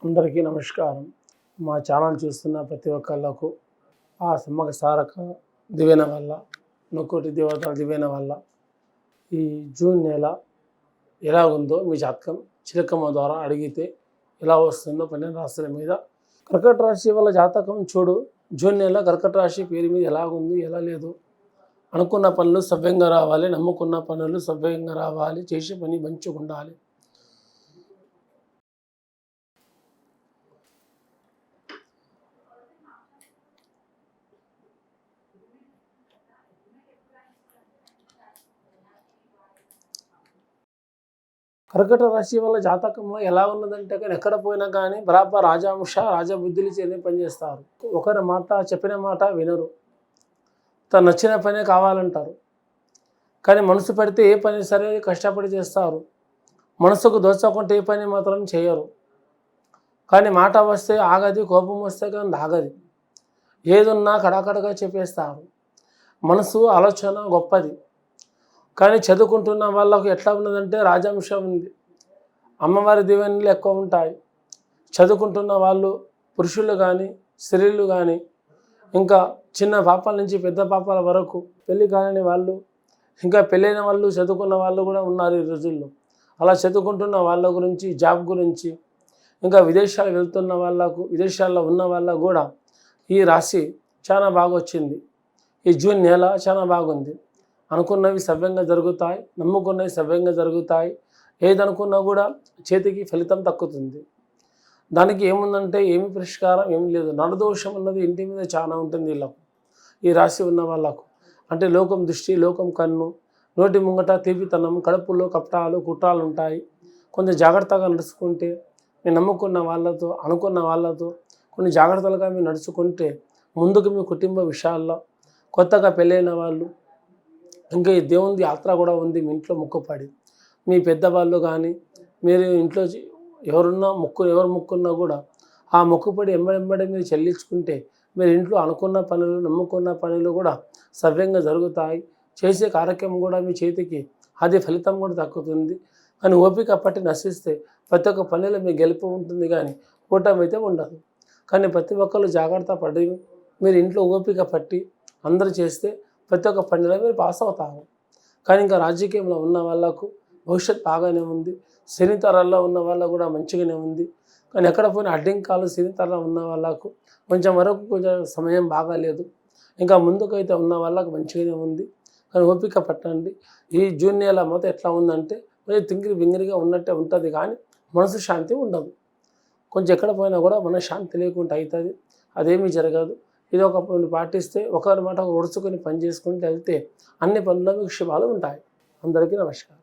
అందరికీ నమస్కారం. మా ఛానల్ చూస్తున్న ప్రతి ఒక్కళ్ళకు ఆ సమ్మక సారక దివెన వల్ల, ముక్కోటి దేవతల దివెన వల్ల ఈ జూన్ నెల ఎలా ఉందో మీ జాతకం చిలకమ్మ ద్వారా అడిగితే ఎలా వస్తుందో 12 రాశుల మీద కర్కట రాశి వాళ్ళ జాతకం చూడు. జూన్ నెల కర్కట రాశి పేరు మీద ఎలా ఉంది, ఎలా లేదు. అనుకున్న పనులు సవ్యంగా రావాలి, నమ్ముకున్న పనులు సవ్యంగా రావాలి, చేసే పని మంచిగా ఉండాలి. కర్కట రాశి వల్ల జాతకంలో ఎలా ఉన్నదంటే కానీ ఎక్కడ పోయినా కానీ బరాబర్ రాజాంశ రాజబుద్ధులు చేనే పనిచేస్తారు. ఒకరి మాట చెప్పిన మాట వినరు, తను నచ్చిన పనే కావాలంటారు. కానీ మనసు పెడితే ఏ పని సరే కష్టపడి చేస్తారు. మనసుకు దోచకుంటే ఏ పని మాత్రం చేయరు. కానీ మాట వస్తే ఆగది, కోపం వస్తే కానీ ఆగది. ఏదున్నా కడాకడగా చెప్పేస్తారు. మనసు ఆలోచన గొప్పది. కానీ చదువుకుంటున్న వాళ్ళకు ఎట్లా ఉన్నదంటే రాజాంశం ఉంది, అమ్మవారి దీవెనలు ఎక్కువ ఉంటాయి. చదువుకుంటున్న వాళ్ళు పురుషులు కానీ స్త్రీలు కానీ ఇంకా చిన్న పాపాల నుంచి పెద్ద పాపాల వరకు పెళ్ళి కాని వాళ్ళు ఇంకా పెళ్ళైన వాళ్ళు చదువుకున్న వాళ్ళు కూడా ఉన్నారు ఈ రోజుల్లో. అలా చదువుకుంటున్న వాళ్ళ గురించి, జాబ్ గురించి, ఇంకా విదేశాలు వెళ్తున్న వాళ్ళకు, విదేశాల్లో ఉన్న వాళ్ళకు కూడా ఈ రాశి చాలా బాగా వచ్చింది. ఈ జూన్ నెల చాలా బాగుంది. అనుకున్నవి సవ్యంగా జరుగుతాయి, నమ్ముకున్నవి సవ్యంగా జరుగుతాయి. ఏదనుకున్నా కూడా చేతికి ఫలితం దక్కుతుంది. దానికి ఏముందంటే ఏమి పరిష్కారం ఏమి లేదు. నరదోషం అన్నది ఇంటి మీద చాలా ఉంటుంది వీళ్ళకు, ఈ రాశి ఉన్న వాళ్ళకు. అంటే లోకం దృష్టి, లోకం కన్ను, నోటి ముంగట తీపితనం, కడుపులో కపటాలు కుట్రాలు ఉంటాయి. కొంచెం జాగ్రత్తగా నడుచుకుంటే, మీరు నమ్ముకున్న వాళ్ళతో, అనుకున్న వాళ్ళతో కొన్ని జాగ్రత్తలుగా మీరు నడుచుకుంటే ముందుకు మీ కుటుంబ విషయాల్లో, కొత్తగా పెళ్ళైన వాళ్ళు, ఇంకా ఈ దేవుని యాత్ర కూడా ఉంది మీ ఇంట్లో మొక్కుపడి, మీ పెద్దవాళ్ళు కానీ మీరు ఇంట్లో ఎవరున్నా ఎవరు మొక్కున్నా కూడా ఆ మొక్కుపడి ఎంబడెంబడి మీరు చెల్లించుకుంటే మీరు ఇంట్లో అనుకున్న పనులు, నమ్ముకున్న పనులు కూడా సవ్యంగా జరుగుతాయి. చేసే కార్యక్రమం కూడా మీ చేతికి అది ఫలితం కూడా దక్కుతుంది. కానీ ఓపిక పట్టి నశిస్తే ప్రతి ఒక్క పనిలో మీ గెలుపు ఉంటుంది, కానీ ఓటమి అయితే ఉండదు. కానీ ప్రతి ఒక్కరు జాగ్రత్త పడి మీరు ఇంట్లో ఓపిక పట్టి అందరూ చేస్తే ప్రతి ఒక్క పనిలో మీరు పాస్ అవుతారు. కానీ ఇంకా రాజకీయంలో ఉన్న వాళ్ళకు భవిష్యత్ బాగానే ఉంది. శని తరాల్లో ఉన్న వాళ్ళకు కూడా మంచిగానే ఉంది. కానీ ఎక్కడ పోయిన అడ్డంకాలు శని తరాల్లో ఉన్న వాళ్ళకు కొంచెం వరకు కొంచెం సమయం బాగాలేదు. ఇంకా ముందుకైతే ఉన్న వాళ్ళకు మంచిగానే ఉంది. కానీ ఓపిక పట్టండి. ఈ జూన్ నెల మొత్తం ఎట్లా ఉందంటే కొంచెం తింగిరి బింగిరిగా ఉన్నట్టే ఉంటుంది, కానీ మనసు శాంతి ఉండదు. కొంచెం ఎక్కడ పోయినా కూడా మన శాంతి లేకుండా అవుతుంది, అదేమీ జరగదు. ఇది ఒక పాటిస్తే ఒకరి మాట ఒడుచుకొని పని చేసుకుంటూ వెళ్తే అన్ని పనుల్లో మీకు శుభాలు ఉంటాయి. అందరికీ నమస్కారం.